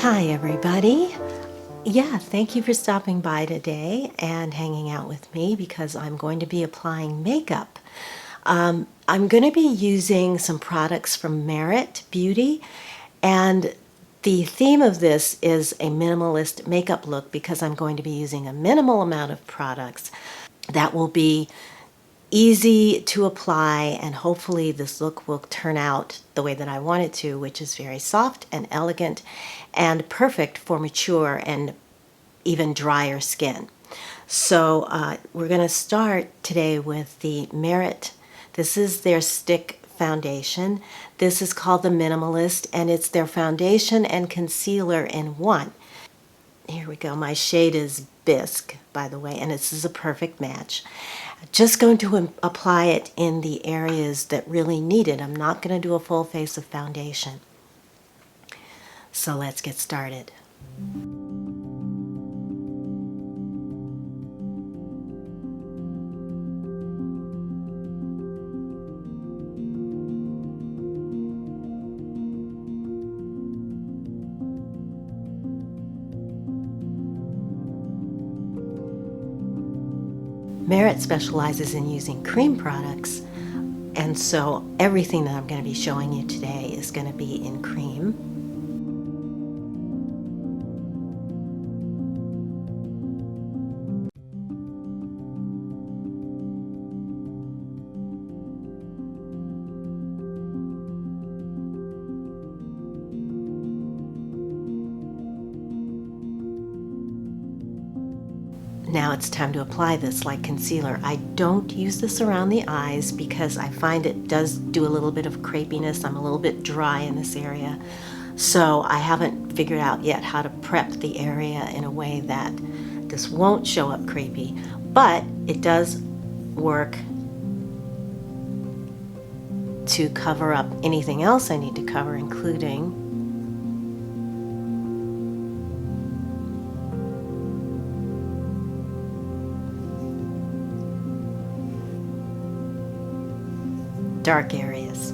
Hi, everybody. Yeah, thank you for stopping by today and hanging out with me because I'm going to be applying makeup. I'm going to be using some products from Merit Beauty, and the theme of this is a minimalist makeup look because I'm going to be using a minimal amount of products that will be easy to apply, and hopefully this look will turn out the way that I want it to, which is very soft and elegant and perfect for mature and even drier skin. So we're going to start today with the Merit. This is their stick foundation. This is called the Minimalist, and it's their foundation and concealer in one. Here we go. My shade is Bisque, by the way, and this is a perfect match. Just going to apply it in the areas that really need it. I'm not going to do a full face of foundation. So let's get started. Merit specializes in using cream products, and so everything that I'm going to be showing you today is going to be in cream. Now it's time to apply this like concealer. I don't use this around the eyes because I find it does do a little bit of crepiness. I'm a little bit dry in this area. So I haven't figured out yet how to prep the area in a way that this won't show up crepey, but it does work to cover up anything else I need to cover, including dark areas.